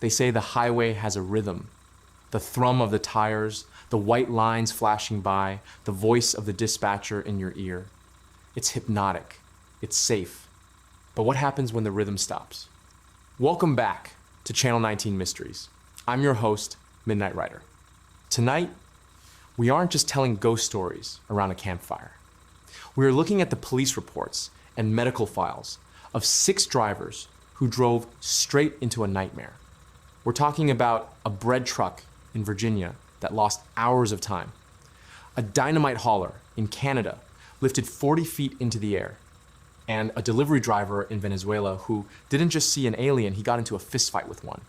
They say the highway has a rhythm. The thrum of the tires, the white lines flashing by, the voice of the dispatcher in your ear. It's hypnotic. It's safe. But what happens when the rhythm stops? Welcome back to Channel 19 Mysteries. I'm your host, Midnight Rider. Tonight, we aren't just telling ghost stories around a campfire. We are looking at the police reports and medical files of 6 drivers who drove straight into a nightmare. We're talking about a bread truck in Virginia that lost hours of time. A dynamite hauler in Canada lifted 40 feet into the air. And a delivery driver in Venezuela who didn't just see an alien, he got into a fistfight with one.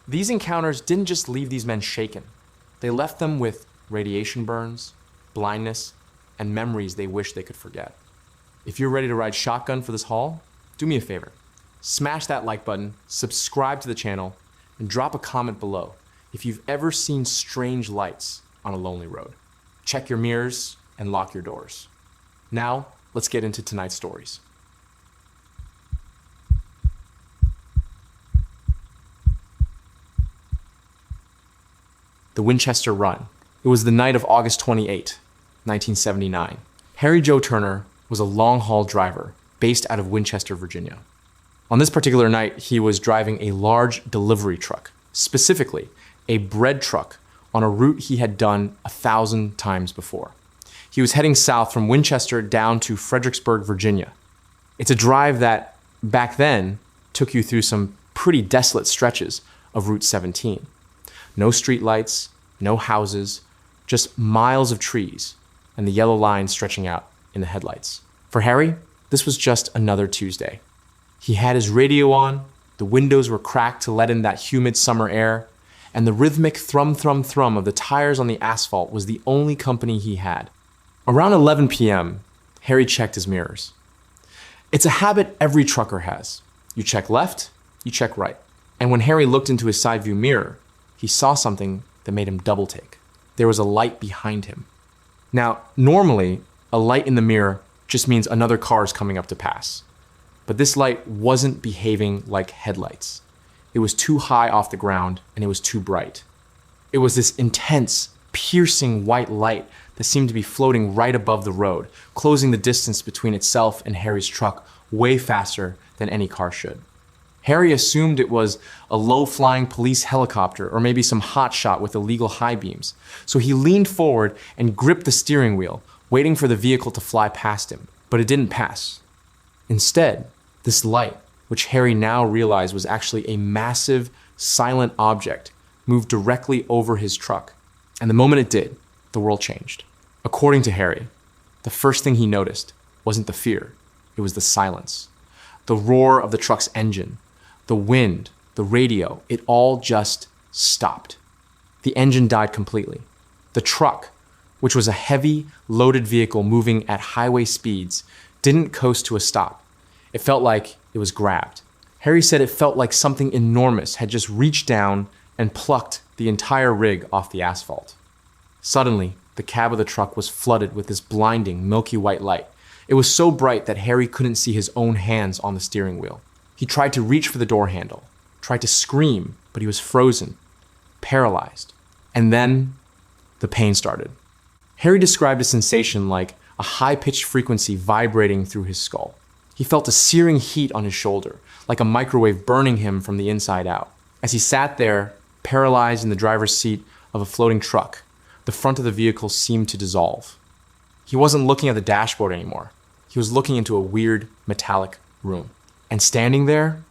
These encounters didn't just leave these men shaken. They left them with radiation burns, blindness, and memories they wish they could forget. If you're ready to ride shotgun for this haul, do me a favor. Smash that like button, subscribe to the channel, and drop a comment below if you've ever seen strange lights on a lonely road. Check your mirrors and lock your doors. Now, let's get into tonight's stories. The Winchester Run. It was the night of August 28, 1979. Harry Joe Turner was a long-haul driver based out of Winchester, Virginia. On this particular night, he was driving a large delivery truck, specifically a bread truck on a route he had done 1,000 times before. He was heading south from Winchester down to Fredericksburg, Virginia. It's a drive that, back then, took you through some pretty desolate stretches of Route 17. No streetlights, no houses, just miles of trees, and the yellow line stretching out in the headlights. For Harry, this was just another Tuesday. He had his radio on, the windows were cracked to let in that humid summer air, and the rhythmic thrum, thrum, thrum of the tires on the asphalt was the only company he had. Around 11 p.m., Harry checked his mirrors. It's a habit every trucker has. You check left, you check right. And when Harry looked into his side view mirror, he saw something that made him double take. There was a light behind him. Now, normally, a light in the mirror just means another car is coming up to pass. But this light wasn't behaving like headlights. It was too high off the ground and it was too bright. It was this intense, piercing white light that seemed to be floating right above the road, closing the distance between itself and Harry's truck way faster than any car should. Harry assumed it was a low-flying police helicopter or maybe some hotshot with illegal high beams. So he leaned forward and gripped the steering wheel, waiting for the vehicle to fly past him. But it didn't pass. Instead, this light, which Harry now realized was actually a massive, silent object, moved directly over his truck. And the moment it did, the world changed. According to Harry, the first thing he noticed wasn't the fear, it was the silence. The roar of the truck's engine, the wind, the radio, it all just stopped. The engine died completely. The truck, which was a heavy, loaded vehicle moving at highway speeds, didn't coast to a stop. It felt like it was grabbed. Harry said it felt like something enormous had just reached down and plucked the entire rig off the asphalt. Suddenly, the cab of the truck was flooded with this blinding, milky white light. It was so bright that Harry couldn't see his own hands on the steering wheel. He tried to reach for the door handle, tried to scream, but he was frozen, paralyzed. And then, the pain started. Harry described a sensation like a high-pitched frequency vibrating through his skull. He felt a searing heat on his shoulder, like a microwave burning him from the inside out. As he sat there, paralyzed in the driver's seat of a floating truck, the front of the vehicle seemed to dissolve. He wasn't looking at the dashboard anymore. He was looking into a weird, metallic room. And standing there,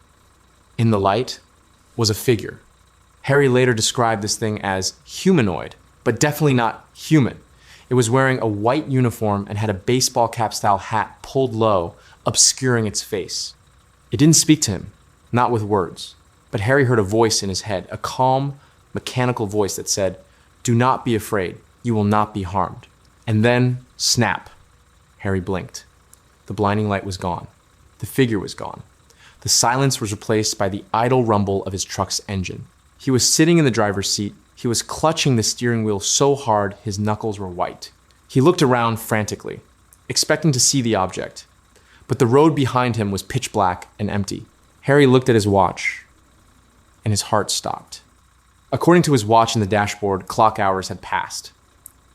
in the light, was a figure. Harry later described this thing as humanoid, but definitely not human. It was wearing a white uniform and had a baseball cap-style hat pulled low, obscuring its face. It didn't speak to him, not with words, but Harry heard a voice in his head, a calm, mechanical voice that said, "Do not be afraid, you will not be harmed." And then, snap. Harry blinked. The blinding light was gone. The figure was gone. The silence was replaced by the idle rumble of his truck's engine. He was sitting in the driver's seat. He was clutching the steering wheel so hard his knuckles were white. He looked around frantically, expecting to see the object. But the road behind him was pitch black and empty. Harry looked at his watch, and his heart stopped. According to his watch in the dashboard, clock hours had passed.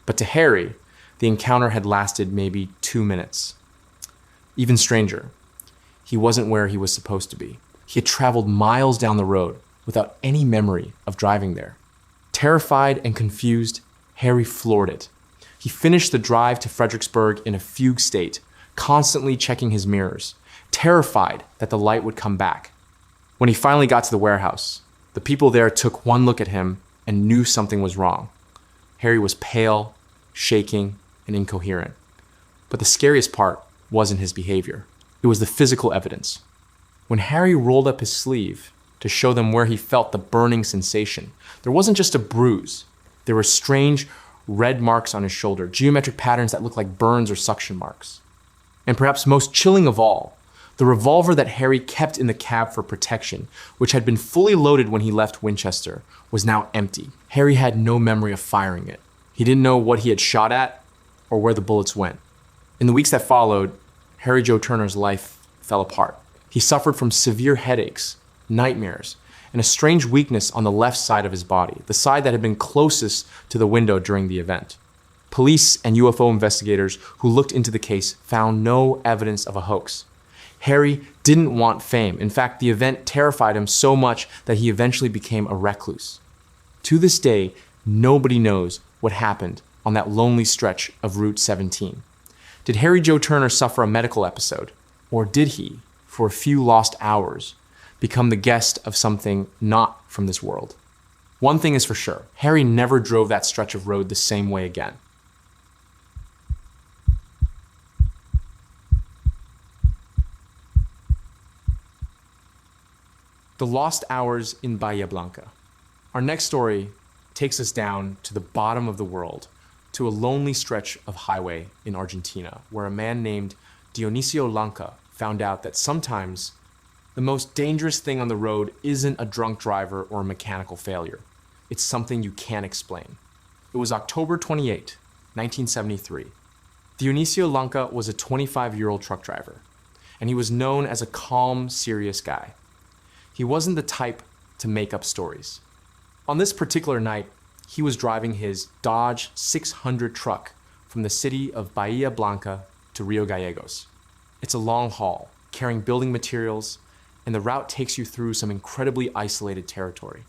But to Harry, the encounter had lasted maybe 2 minutes. Even stranger, he wasn't where he was supposed to be. He had traveled miles down the road without any memory of driving there. Terrified and confused, Harry floored it. He finished the drive to Fredericksburg in a fugue state, constantly checking his mirrors, terrified that the light would come back. When he finally got to the warehouse, the people there took one look at him and knew something was wrong. Harry was pale, shaking, and incoherent. But the scariest part wasn't his behavior. It was the physical evidence. When Harry rolled up his sleeve to show them where he felt the burning sensation, there wasn't just a bruise. There were strange red marks on his shoulder, geometric patterns that looked like burns or suction marks. And perhaps most chilling of all, the revolver that Harry kept in the cab for protection, which had been fully loaded when he left Winchester, was now empty. Harry had no memory of firing it. He didn't know what he had shot at or where the bullets went. In the weeks that followed, Harry Joe Turner's life fell apart. He suffered from severe headaches, nightmares, and a strange weakness on the left side of his body, the side that had been closest to the window during the event. Police and UFO investigators who looked into the case found no evidence of a hoax. Harry didn't want fame. In fact, the event terrified him so much that he eventually became a recluse. To this day, nobody knows what happened on that lonely stretch of Route 17. Did Harry Joe Turner suffer a medical episode? Or did he, for a few lost hours, become the guest of something not from this world? One thing is for sure, Harry never drove that stretch of road the same way again. The Lost Hours in Bahía Blanca. Our next story takes us down to the bottom of the world, to a lonely stretch of highway in Argentina, where a man named Dionisio Lanca found out that sometimes the most dangerous thing on the road isn't a drunk driver or a mechanical failure. It's something you can't explain. It was October 28, 1973. Dionisio Lanca was a 25-year-old truck driver, and he was known as a calm, serious guy. He wasn't the type to make up stories. On this particular night, he was driving his Dodge 600 truck from the city of Bahía Blanca to Rio Gallegos. It's a long haul, carrying building materials, and the route takes you through some incredibly isolated territory.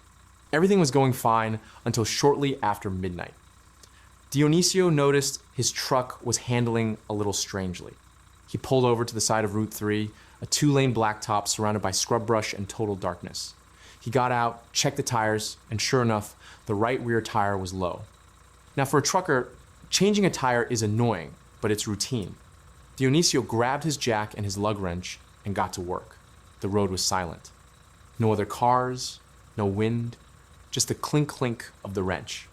Everything was going fine until shortly after midnight. Dionisio noticed his truck was handling a little strangely. He pulled over to the side of Route 3, a 2-lane blacktop surrounded by scrub brush and total darkness. He got out, checked the tires, and sure enough, the right rear tire was low. Now for a trucker, changing a tire is annoying, but it's routine. Dionisio grabbed his jack and his lug wrench and got to work. The road was silent. No other cars, no wind, just the clink-clink of the wrench.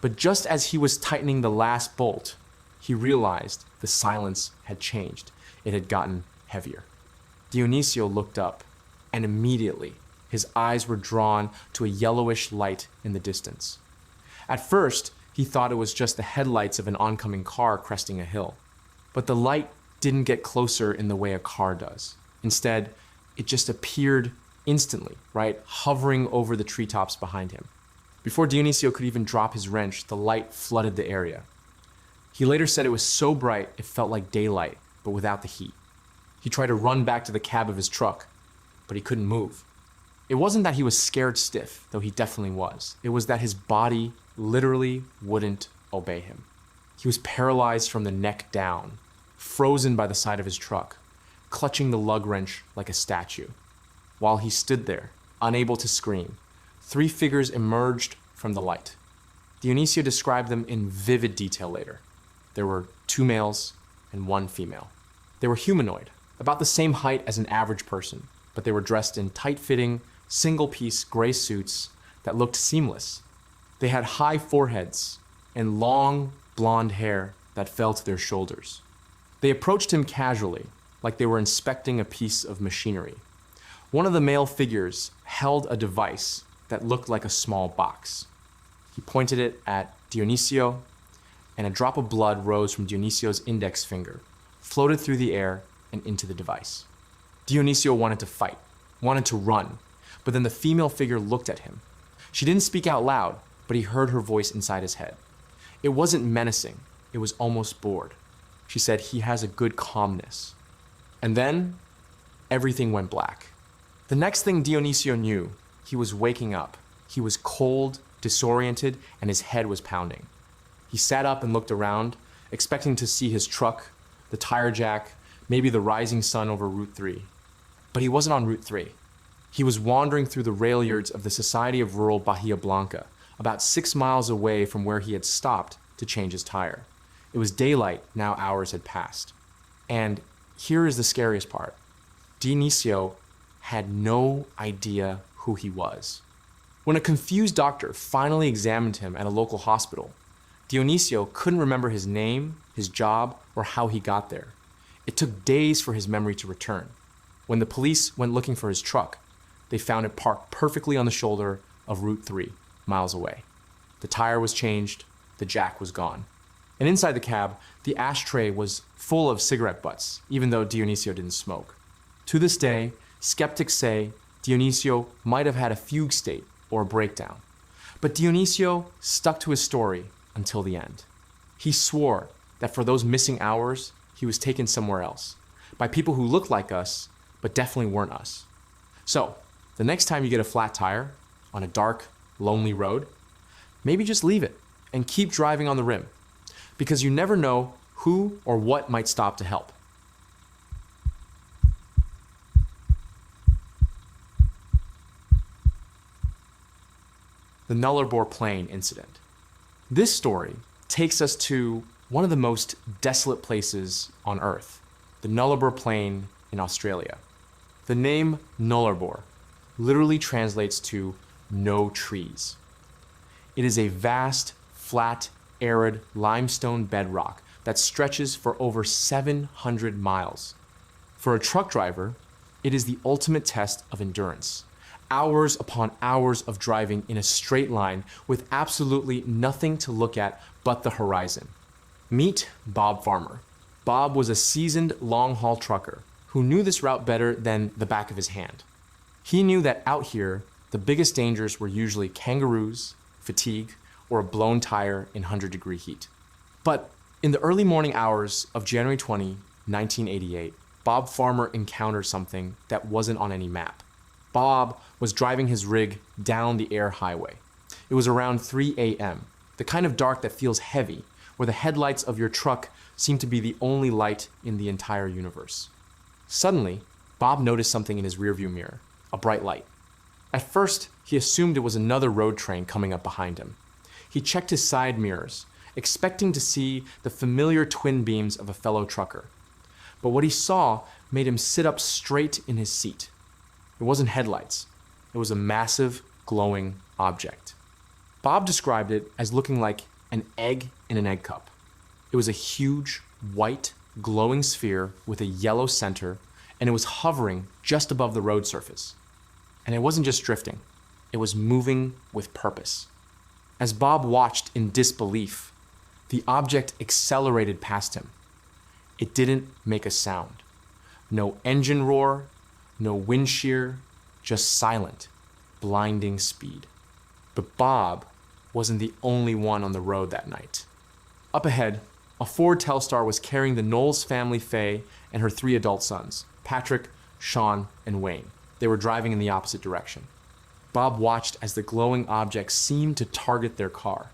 But just as he was tightening the last bolt, he realized the silence had changed. It had gotten heavier. Dionisio looked up, and immediately his eyes were drawn to a yellowish light in the distance. At first, he thought it was just the headlights of an oncoming car cresting a hill. But the light didn't get closer in the way a car does. Instead, it just appeared instantly, right, hovering over the treetops behind him. Before Dionisio could even drop his wrench, the light flooded the area. He later said it was so bright it felt like daylight, but without the heat. He tried to run back to the cab of his truck, but he couldn't move. It wasn't that he was scared stiff, though he definitely was. It was that his body literally wouldn't obey him. He was paralyzed from the neck down, frozen by the side of his truck, clutching the lug wrench like a statue. While he stood there, unable to scream, 3 figures emerged from the light. Dionisio described them in vivid detail later. There were 2 males and 1 female. They were humanoid, about the same height as an average person, but they were dressed in tight-fitting, single-piece gray suits that looked seamless. They had high foreheads and long, blonde hair that fell to their shoulders. They approached him casually, like they were inspecting a piece of machinery. One of the male figures held a device that looked like a small box. He pointed it at Dionisio, and a drop of blood rose from Dionisio's index finger, floated through the air and into the device. Dionisio wanted to fight, wanted to run. But then the female figure looked at him. She didn't speak out loud, but he heard her voice inside his head. It wasn't menacing, it was almost bored. She said, "He has a good calmness." And then, everything went black. The next thing Dionisio knew, he was waking up. He was cold, disoriented, and his head was pounding. He sat up and looked around, expecting to see his truck, the tire jack, maybe the rising sun over Route 3. But he wasn't on Route 3. He was wandering through the rail yards of the Society of Rural Bahía Blanca, about 6 miles away from where he had stopped to change his tire. It was daylight, now hours had passed. And here is the scariest part. Dionisio had no idea who he was. When a confused doctor finally examined him at a local hospital, Dionisio couldn't remember his name, his job, or how he got there. It took days for his memory to return. When the police went looking for his truck, they found it parked perfectly on the shoulder of Route 3, miles away. The tire was changed, the jack was gone. And inside the cab, the ashtray was full of cigarette butts, even though Dionisio didn't smoke. To this day, skeptics say Dionisio might have had a fugue state or a breakdown. But Dionisio stuck to his story until the end. He swore that for those missing hours, he was taken somewhere else, by people who looked like us, but definitely weren't us. So, the next time you get a flat tire on a dark, lonely road, maybe just leave it and keep driving on the rim, because you never know who or what might stop to help. The Nullarbor Plain incident. This story takes us to one of the most desolate places on Earth, the Nullarbor Plain in Australia. The name Nullarbor literally translates to no trees. It is a vast, flat, arid limestone bedrock that stretches for over 700 miles. For a truck driver, it is the ultimate test of endurance. Hours upon hours of driving in a straight line with absolutely nothing to look at but the horizon. Meet Bob Farmer. Bob was a seasoned long-haul trucker who knew this route better than the back of his hand. He knew that out here, the biggest dangers were usually kangaroos, fatigue, or a blown tire in 100-degree heat. But in the early morning hours of January 20, 1988, Bob Farmer encountered something that wasn't on any map. Bob was driving his rig down the air highway. It was around 3 a.m., the kind of dark that feels heavy, where the headlights of your truck seem to be the only light in the entire universe. Suddenly, Bob noticed something in his rearview mirror, a bright light. At first, he assumed it was another road train coming up behind him. He checked his side mirrors, expecting to see the familiar twin beams of a fellow trucker. But what he saw made him sit up straight in his seat. It wasn't headlights. It was a massive, glowing object. Bob described it as looking like an egg in an egg cup. It was a huge, white, glowing sphere with a yellow center, and it was hovering just above the road surface. And it wasn't just drifting. It was moving with purpose. As Bob watched in disbelief, the object accelerated past him. It didn't make a sound. No engine roar, no wind shear, just silent, blinding speed. But Bob wasn't the only one on the road that night. Up ahead, a Ford Telstar was carrying the Knowles family Faye and her 3 adult sons, Patrick, Sean, and Wayne. They were driving in the opposite direction. Bob watched as the glowing object seemed to target their car.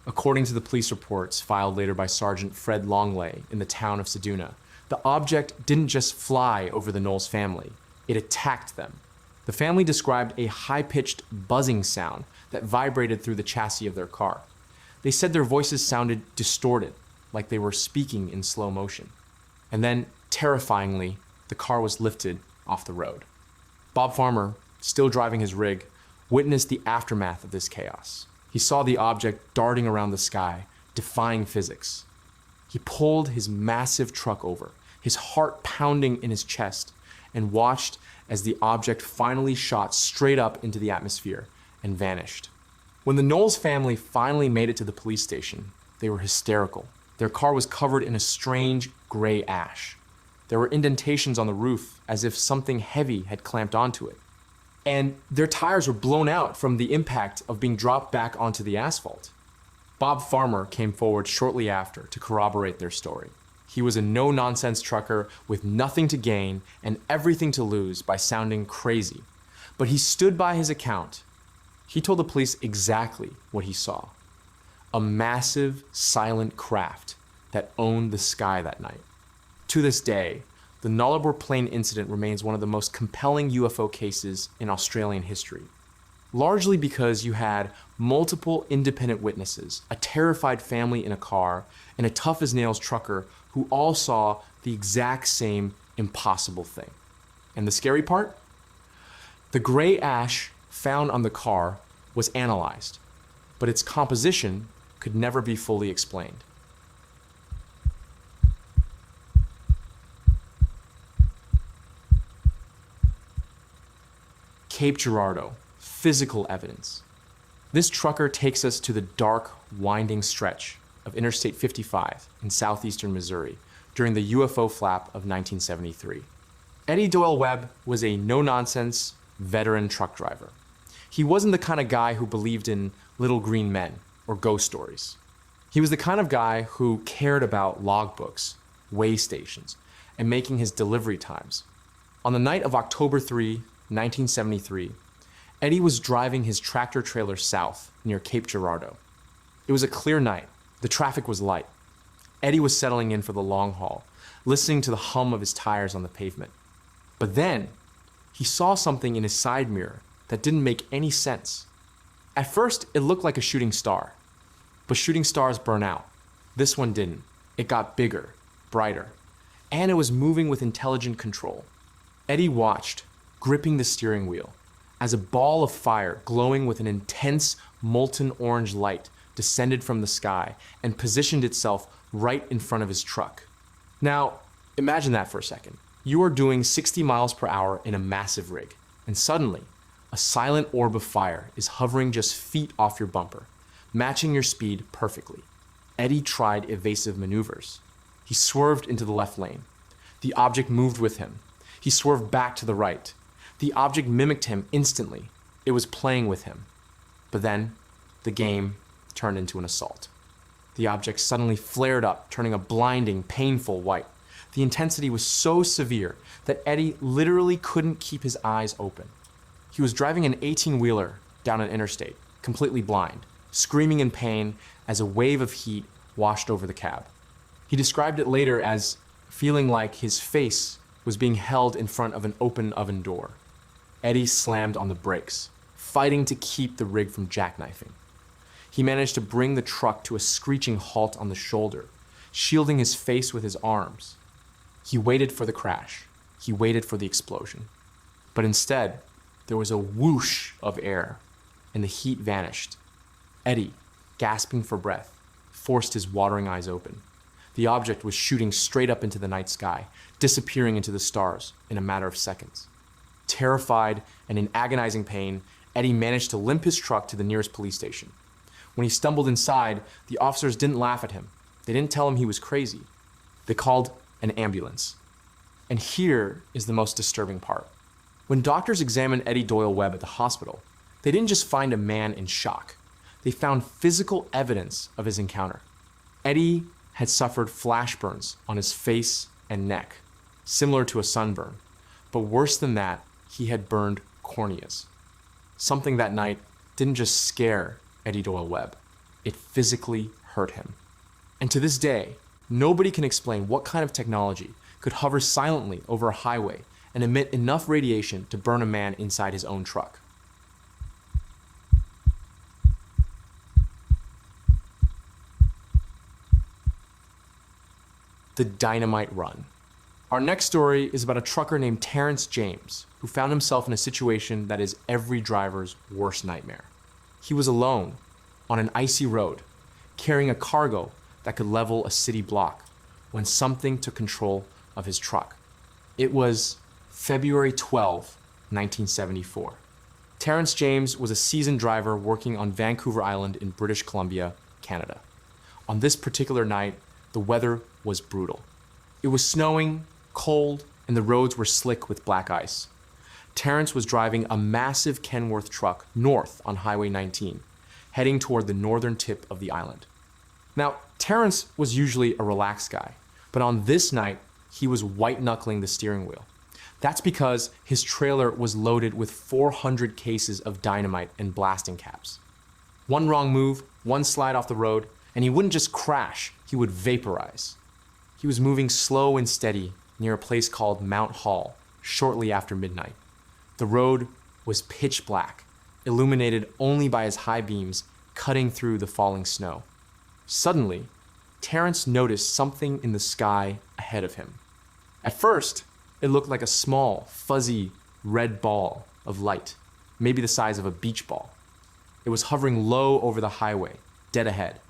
According to the police reports filed later by Sergeant Fred Longley in the town of Seduna, the object didn't just fly over the Knowles family, it attacked them. The family described a high-pitched buzzing sound that vibrated through the chassis of their car. They said their voices sounded distorted, like they were speaking in slow motion. And then, terrifyingly, the car was lifted off the road. Bob Farmer, still driving his rig, witnessed the aftermath of this chaos. He saw the object darting around the sky, defying physics. He pulled his massive truck over, his heart pounding in his chest, and watched as the object finally shot straight up into the atmosphere and vanished. When the Knowles family finally made it to the police station, they were hysterical. Their car was covered in a strange gray ash. There were indentations on the roof as if something heavy had clamped onto it. and their tires were blown out from the impact of being dropped back onto the asphalt. Bob Farmer came forward shortly after to corroborate their story. He was a no-nonsense trucker with nothing to gain and everything to lose by sounding crazy. But he stood by his account. He told the police exactly what he saw. A massive, silent craft that owned the sky that night. To this day, the Nullarbor plane incident remains one of the most compelling UFO cases in Australian history. Largely because you had multiple independent witnesses, a terrified family in a car, and a tough-as-nails trucker who all saw the exact same impossible thing. And the scary part? The gray ash found on the car was analyzed, but its composition could never be fully explained. Cape Girardeau, physical evidence. This trucker takes us to the dark, winding stretch of Interstate 55 in southeastern Missouri during the UFO flap of 1973. Eddie Doyle Webb was a no-nonsense, veteran truck driver. He wasn't the kind of guy who believed in little green men or ghost stories. He was the kind of guy who cared about logbooks, weigh stations, and making his delivery times. On the night of October 3, 1973, Eddie was driving his tractor trailer south near Cape Girardeau. It was a clear night. The traffic was light. Eddie was settling in for the long haul, listening to the hum of his tires on the pavement. But then, he saw something in his side mirror that didn't make any sense. At first, it looked like a shooting star. But shooting stars burn out. This one didn't. It got bigger, brighter, and it was moving with intelligent control. Eddie watched, gripping the steering wheel, as a ball of fire glowing with an intense molten orange light descended from the sky and positioned itself right in front of his truck. Now, imagine that for a second. You are doing 60 miles per hour in a massive rig, and suddenly, a silent orb of fire is hovering just feet off your bumper, matching your speed perfectly. Eddie tried evasive maneuvers. He swerved into the left lane. The object moved with him. He swerved back to the right. The object mimicked him instantly. It was playing with him. But then, the game turned into an assault. The object suddenly flared up, turning a blinding, painful white. The intensity was so severe that Eddie literally couldn't keep his eyes open. He was driving an 18-wheeler down an interstate, completely blind, screaming in pain as a wave of heat washed over the cab. He described it later as feeling like his face was being held in front of an open oven door. Eddie slammed on the brakes, fighting to keep the rig from jackknifing. He managed to bring the truck to a screeching halt on the shoulder, shielding his face with his arms. He waited for the crash. He waited for the explosion. But instead, there was a whoosh of air, and the heat vanished. Eddie, gasping for breath, forced his watering eyes open. The object was shooting straight up into the night sky, disappearing into the stars in a matter of seconds. Terrified and in agonizing pain, Eddie managed to limp his truck to the nearest police station. When he stumbled inside, the officers didn't laugh at him. They didn't tell him he was crazy. They called an ambulance. And here is the most disturbing part. When doctors examined Eddie Doyle Webb at the hospital, they didn't just find a man in shock. They found physical evidence of his encounter. Eddie had suffered flash burns on his face and neck, similar to a sunburn. But worse than that, he had burned corneas. Something that night didn't just scare Eddie Doyle Webb, it physically hurt him. And to this day, nobody can explain what kind of technology could hover silently over a highway and emit enough radiation to burn a man inside his own truck. The Dynamite Run. Our next story is about a trucker named Terrence James, who found himself in a situation that is every driver's worst nightmare. He was alone, on an icy road, carrying a cargo that could level a city block, when something took control of his truck. It was February 12, 1974. Terrence James was a seasoned driver working on Vancouver Island in British Columbia, Canada. On this particular night, the weather was brutal. It was snowing, cold, and the roads were slick with black ice. Terrence was driving a massive Kenworth truck north on Highway 19, heading toward the northern tip of the island. Now, Terrence was usually a relaxed guy, but on this night, he was white-knuckling the steering wheel. That's because his trailer was loaded with 400 cases of dynamite and blasting caps. One wrong move, one slide off the road, and he wouldn't just crash, he would vaporize. He was moving slow and steady near a place called Mount Hall shortly after midnight. The road was pitch black, illuminated only by his high beams cutting through the falling snow. Suddenly, Terrence noticed something in the sky ahead of him. At first, it looked like a small, fuzzy, red ball of light, maybe the size of a beach ball. It was hovering low over the highway, dead ahead.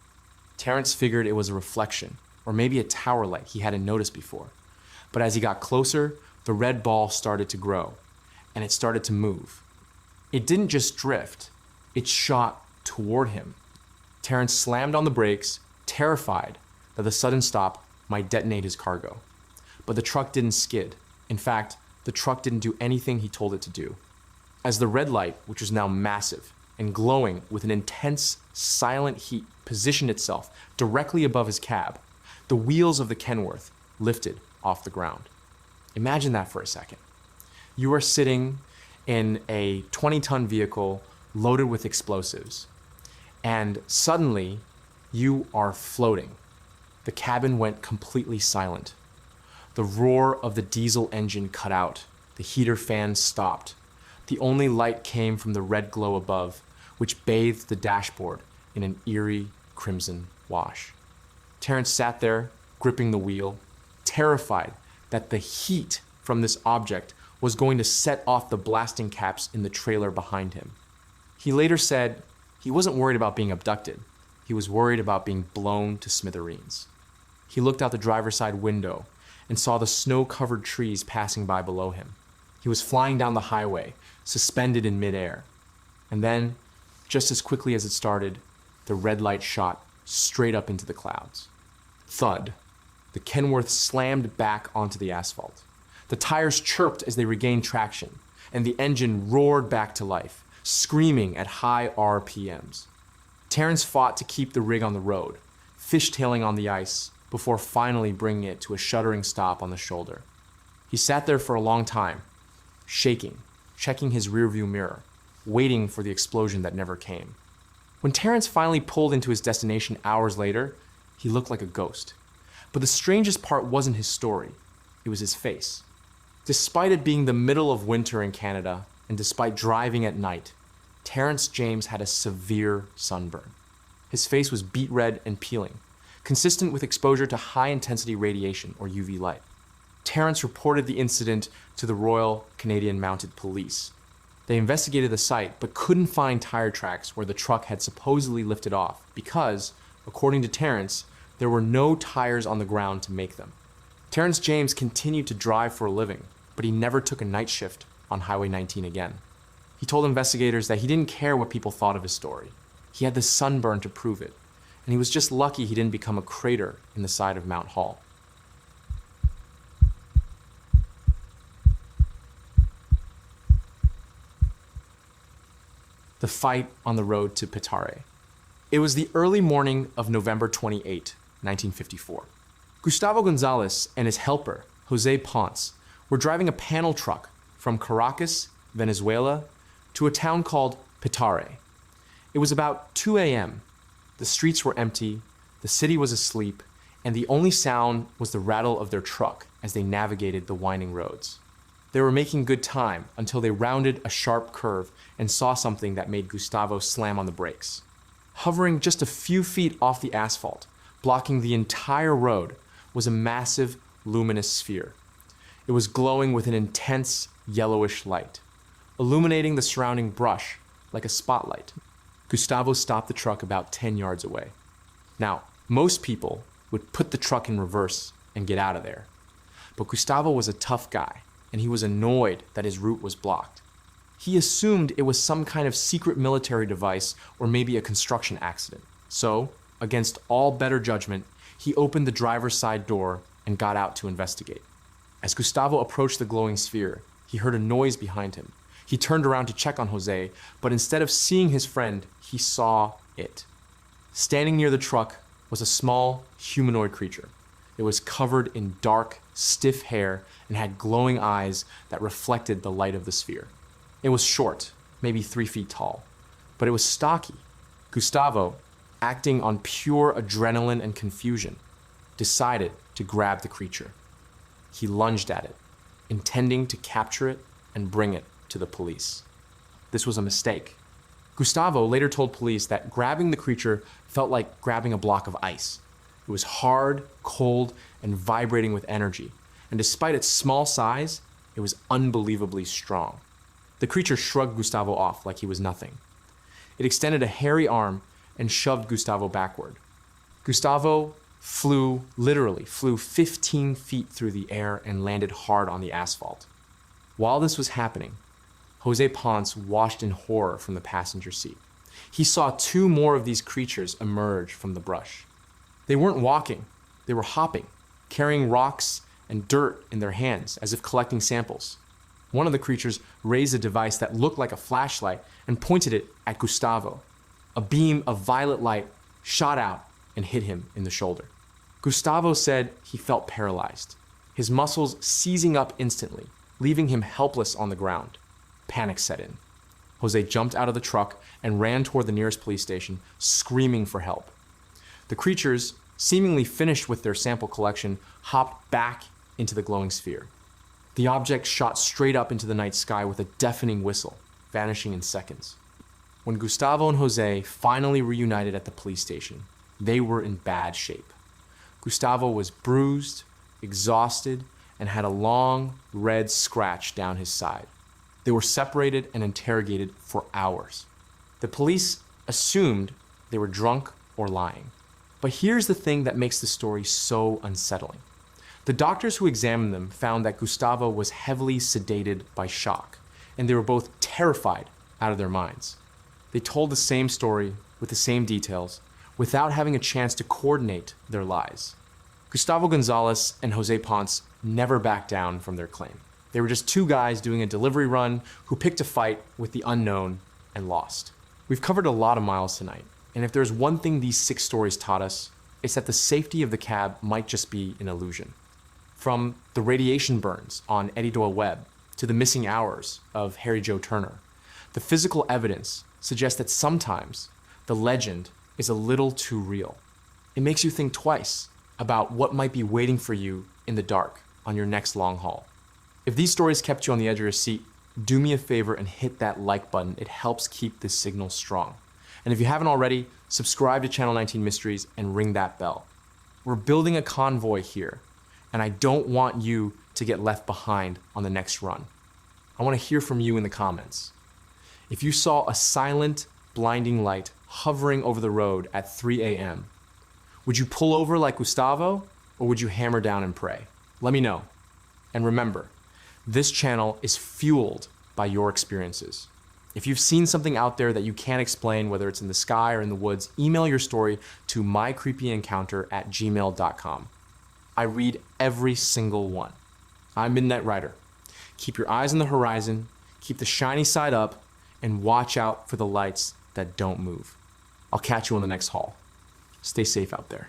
Terrence figured it was a reflection, or maybe a tower light he hadn't noticed before. But as he got closer, the red ball started to grow, and it started to move. It didn't just drift, it shot toward him. Terrence slammed on the brakes, terrified that the sudden stop might detonate his cargo. But the truck didn't skid. In fact, the truck didn't do anything he told it to do. As the red light, which was now massive and glowing with an intense, silent heat, positioned itself directly above his cab, the wheels of the Kenworth lifted off the ground. Imagine that for a second. You are sitting in a 20-ton vehicle loaded with explosives, and suddenly you are floating. The cabin went completely silent. The roar of the diesel engine cut out. The heater fan stopped. The only light came from the red glow above, which bathed the dashboard in an eerie crimson wash. Terrence sat there, gripping the wheel, terrified that the heat from this object was going to set off the blasting caps in the trailer behind him. He later said he wasn't worried about being abducted. He was worried about being blown to smithereens. He looked out the driver's side window and saw the snow-covered trees passing by below him. He was flying down the highway, suspended in midair. And then, just as quickly as it started, the red light shot straight up into the clouds. Thud. The Kenworth slammed back onto the asphalt. The tires chirped as they regained traction, and the engine roared back to life, screaming at high RPMs. Terrence fought to keep the rig on the road, fishtailing on the ice, before finally bringing it to a shuddering stop on the shoulder. He sat there for a long time, shaking, checking his rearview mirror, waiting for the explosion that never came. When Terrence finally pulled into his destination hours later, he looked like a ghost. But the strangest part wasn't his story, it was his face. Despite it being the middle of winter in Canada, and despite driving at night, Terrence James had a severe sunburn. His face was beet red and peeling, consistent with exposure to high-intensity radiation or UV light. Terrence reported the incident to the Royal Canadian Mounted Police. They investigated the site but couldn't find tire tracks where the truck had supposedly lifted off because, according to Terrence, there were no tires on the ground to make them. Terrence James continued to drive for a living, but he never took a night shift on Highway 19 again. He told investigators that he didn't care what people thought of his story. He had the sunburn to prove it, and he was just lucky he didn't become a crater in the side of Mount Hall. The fight on the road to Petare. It was the early morning of November 28, 1954. Gustavo Gonzalez and his helper, Jose Ponce, were driving a panel truck from Caracas, Venezuela, to a town called Petare. It was about 2 a.m. The streets were empty, the city was asleep, and the only sound was the rattle of their truck as they navigated the winding roads. They were making good time until they rounded a sharp curve and saw something that made Gustavo slam on the brakes. Hovering just a few feet off the asphalt, blocking the entire road, was a massive, luminous sphere. It was glowing with an intense, yellowish light, illuminating the surrounding brush like a spotlight. Gustavo stopped the truck about 10 yards away. Now, most people would put the truck in reverse and get out of there. But Gustavo was a tough guy, and he was annoyed that his route was blocked. He assumed it was some kind of secret military device or maybe a construction accident. So, against all better judgment, he opened the driver's side door and got out to investigate. As Gustavo approached the glowing sphere, He heard a noise behind him. He turned around to check on Jose, but instead of seeing his friend, he saw it. Standing near the truck was a small humanoid creature. It was covered in dark, stiff hair and had glowing eyes that reflected the light of the sphere. It was short, maybe 3 feet tall, but it was stocky. Gustavo, acting on pure adrenaline and confusion, decided to grab the creature. He lunged at it, intending to capture it and bring it to the police. This was a mistake. Gustavo later told police that grabbing the creature felt like grabbing a block of ice. It was hard, cold, and vibrating with energy, and despite its small size, it was unbelievably strong. The creature shrugged Gustavo off like he was nothing. It extended a hairy arm and shoved Gustavo backward. Gustavo literally flew 15 feet through the air and landed hard on the asphalt. While this was happening, Jose Ponce watched in horror from the passenger seat. He saw 2 more of these creatures emerge from the brush. They weren't walking, they were hopping, carrying rocks and dirt in their hands as if collecting samples. One of the creatures raised a device that looked like a flashlight and pointed it at Gustavo. A beam of violet light shot out and hit him in the shoulder. Gustavo said he felt paralyzed, his muscles seizing up instantly, leaving him helpless on the ground. Panic set in. Jose jumped out of the truck and ran toward the nearest police station, screaming for help. The creatures, seemingly finished with their sample collection, hopped back into the glowing sphere. The object shot straight up into the night sky with a deafening whistle, vanishing in seconds. When Gustavo and Jose finally reunited at the police station, they were in bad shape. Gustavo was bruised, exhausted, and had a long, red scratch down his side. They were separated and interrogated for hours. The police assumed they were drunk or lying. But here's the thing that makes the story so unsettling. The doctors who examined them found that Gustavo was heavily sedated by shock, and they were both terrified out of their minds. They told the same story with the same details, without having a chance to coordinate their lies. Gustavo Gonzalez and Jose Ponce never backed down from their claim. They were just 2 guys doing a delivery run who picked a fight with the unknown and lost. We've covered a lot of miles tonight, and if there's one thing these 6 stories taught us, it's that the safety of the cab might just be an illusion. From the radiation burns on Eddie Doyle Webb to the missing hours of Harry Joe Turner, the physical evidence suggests that sometimes the legend is a little too real. It makes you think twice about what might be waiting for you in the dark on your next long haul. If these stories kept you on the edge of your seat, do me a favor and hit that like button. It helps keep this signal strong. And if you haven't already, subscribe to Channel 19 Mysteries and ring that bell. We're building a convoy here, and I don't want you to get left behind on the next run. I want to hear from you in the comments. If you saw a silent, blinding light hovering over the road at 3 a.m., would you pull over like Gustavo, or would you hammer down and pray? Let me know. And remember, this channel is fueled by your experiences. If you've seen something out there that you can't explain, whether it's in the sky or in the woods, email your story to mycreepyencounter@gmail.com. I read every single one. I'm Midnight Rider. Keep your eyes on the horizon, keep the shiny side up, and watch out for the lights that don't move. I'll catch you on the next haul. Stay safe out there.